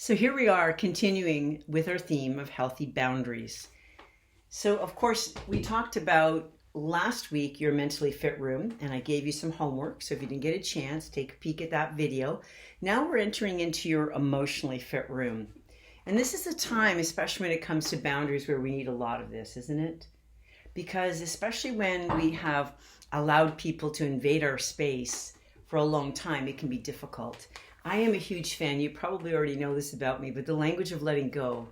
So here we are continuing with our theme of healthy boundaries. So of course we talked about last week your mentally fit room, and I gave you some homework. So if you didn't get a chance, take a peek at that video. Now we're entering into your emotionally fit room. And this is a time, especially when it comes to boundaries, where we need a lot of this, isn't it? Because especially when we have allowed people to invade our space for a long time, it can be difficult. I am a huge fan, you probably already know this about me, but The Language of Letting Go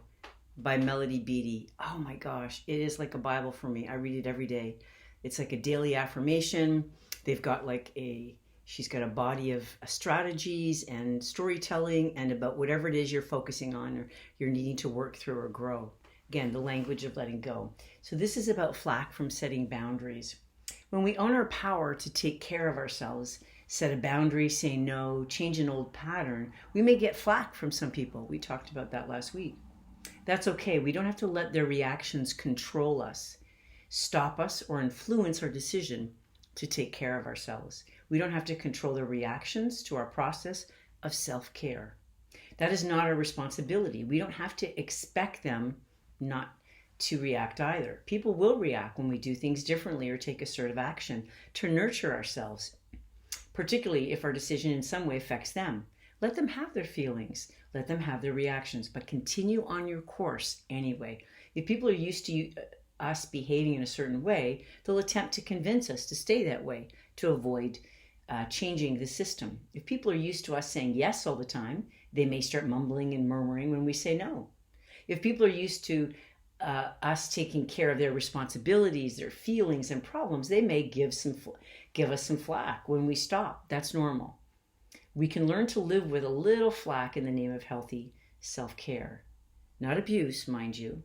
by Melody Beattie. Oh my gosh, it is like a Bible for me. I read it every day. It's like a daily affirmation. They've got she's got a body of strategies and storytelling and about whatever it is you're focusing on or you're needing to work through or grow. Again, The Language of Letting Go. So this is about flack from setting boundaries. When we own our power to take care of ourselves, set a boundary, say no, change an old pattern, we may get flack from some people. We talked about that last week. That's okay. We don't have to let their reactions control us, stop us, or influence our decision to take care of ourselves. We don't have to control their reactions to our process of self-care. That is not our responsibility. We don't have to expect them not to react either. People will react when we do things differently or take assertive action to nurture ourselves, particularly if our decision in some way affects them. Let them have their feelings, let them have their reactions, but continue on your course anyway. If people are used to us behaving in a certain way, they'll attempt to convince us to stay that way to avoid changing the system. If people are used to us saying yes all the time, they may start mumbling and murmuring when we say no. If people are used to us taking care of their responsibilities, their feelings and problems, they may give us some flack when we stop. That's normal. We can learn to live with a little flack in the name of healthy self-care. Not abuse, mind you.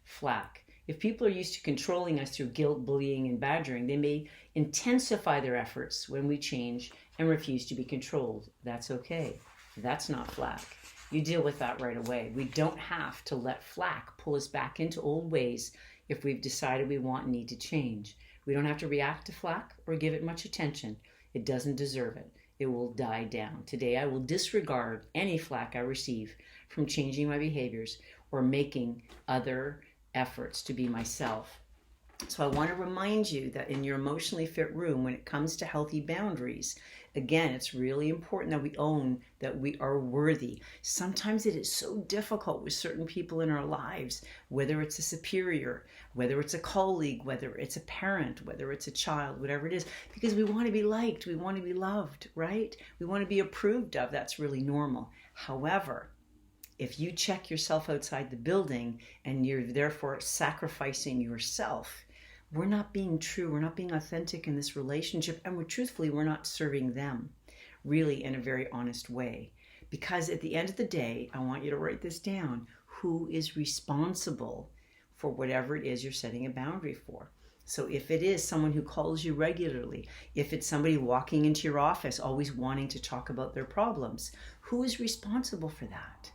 Flack. If people are used to controlling us through guilt, bullying, and badgering, they may intensify their efforts when we change and refuse to be controlled. That's okay. That's not flack. You deal with that right away. We don't have to let flack pull us back into old ways if we've decided we want and need to change. We don't have to react to flack or give it much attention. It doesn't deserve it. It will die down. Today, I will disregard any flack I receive from changing my behaviors or making other efforts to be myself. So I want to remind you that in your emotionally fit room, when it comes to healthy boundaries, again, it's really important that we own that we are worthy. Sometimes it is so difficult with certain people in our lives, whether it's a superior, whether it's a colleague, whether it's a parent, whether it's a child, whatever it is, because we want to be liked, we want to be loved, right? We want to be approved of. That's really normal. However, if you check yourself outside the building and you're therefore sacrificing yourself, we're not being true, we're not being authentic in this relationship, and we're not serving them really in a very honest way. Because at the end of the day, I want you to write this down, who is responsible for whatever it is you're setting a boundary for? So if it is someone who calls you regularly, if it's somebody walking into your office always wanting to talk about their problems, who is responsible for that?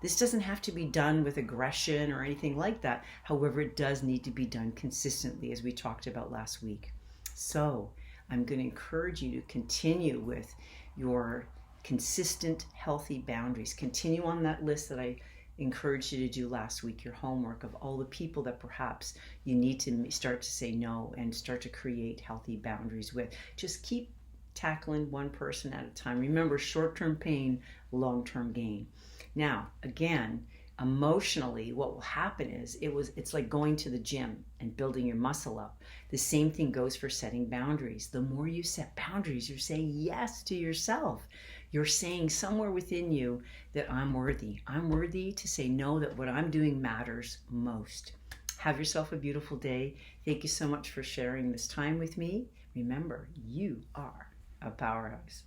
This doesn't have to be done with aggression or anything like that. However, it does need to be done consistently, as we talked about last week. So I'm going to encourage you to continue with your consistent, healthy boundaries. Continue on that list that I encouraged you to do last week, your homework of all the people that perhaps you need to start to say no and start to create healthy boundaries with. Just keep tackling one person at a time. Remember, short-term pain, long-term gain. Now, again, emotionally, what will happen is it's like going to the gym and building your muscle up. The same thing goes for setting boundaries. The more you set boundaries, you're saying yes to yourself. You're saying somewhere within you that I'm worthy. I'm worthy to say no, that what I'm doing matters most. Have yourself a beautiful day. Thank you so much for sharing this time with me. Remember, you are a powerhouse.